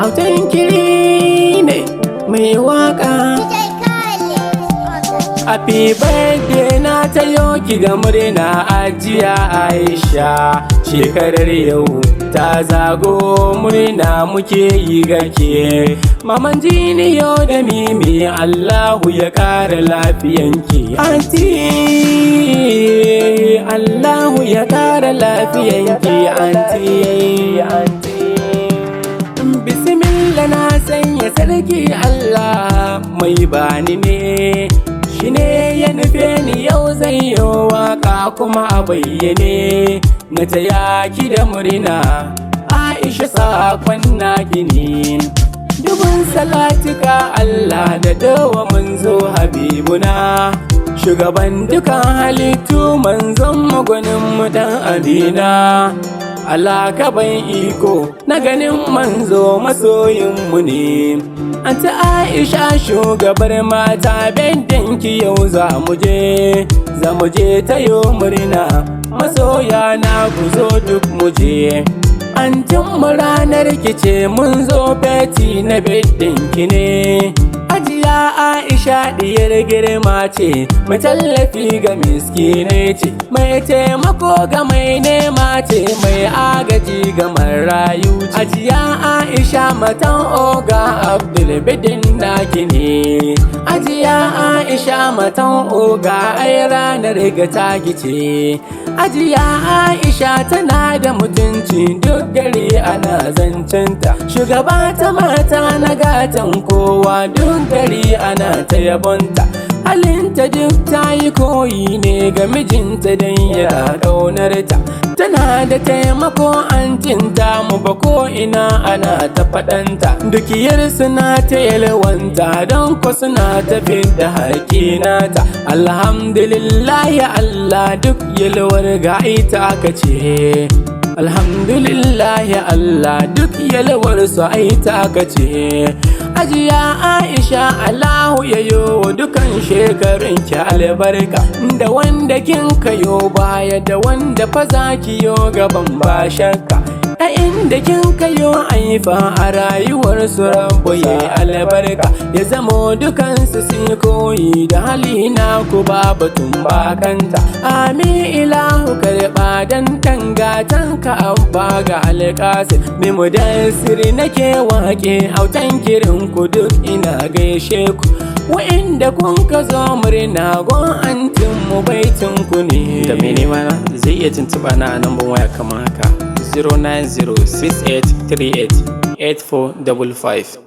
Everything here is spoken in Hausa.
autan kiri ne mai waka. Happy birthday na tayo ki ga murna ajiya Aisha, shekarar yau ta zago murna muke yi gake. Maman Jiniyo da Mimi Allahu ya kara lafiyanki anti, Allahu ya kara lafiyanki anti. Bismillah na sanya sarki Allah mai bani ne, shi ne ya nufe ni yau zai yi waka kuma a bayyane na taya ki da murna Aisha sakon naki ne. Dubun salatika Allah da dawa manzo Habibuna, shugaban dukan halittu manzon magwanin mu dan Amina. Allah ka ban iko na ganin manzo masoyinmu ne. Anta Aisha shugabar mata beddanki yau za mu je tayo murna, masoya na ku zo duk mu je. Antin mu ranar kice mun zo feti na beddanki ne. Ajiya Aisha diyar girma ce, mai tallafi ga miskinai ce, mai taimako ga mai nema ce, mai agaji ga marayu. Ajiya Aisha matan oga Abdul Bidin naki ne. Ajiya Aisha matan oga ai ranar ga taki ce. Ajiya Aisha tana da mutunci duk gari ana zancenta, shugaba ta mata na gatan kowa duk gari ana ta yabonta. Halinta duk ta yi koyi ne ga mijinta don yana ƙaunarta. Tana da taimako antinta mu ba ko ina ana ta faɗanta. Dukiyar suna ta yalwanta don ko suna ta fidda haƙinata. Alhamdulillah ya Allah duk yalwar ga ita aka ce. Alhamdulillah ya Allah duk yalwar su ita aka ce. Ajiya Aisha Allahu ya yo dukan shekarun ki albarka, da wanda kin kayo baya da wanda fa zaki yo gaban ba shakka. A inda kin kayo aifa a rayuwar su Rabbu ya albarka, ya zamo dukansu sun koyi da halina ku ba batun bakanta. Amin ilahu karɓa dan tangatan ka abba ga alƙasir. Mai mudassir nake wake autan kirin ku duk ina gaishe ku. Wa'inda kun ka zo murna gon antin mu baitin ku ne. Da mai nema na zai iya tuntuɓa na a namban waya kamar haka 09068388455.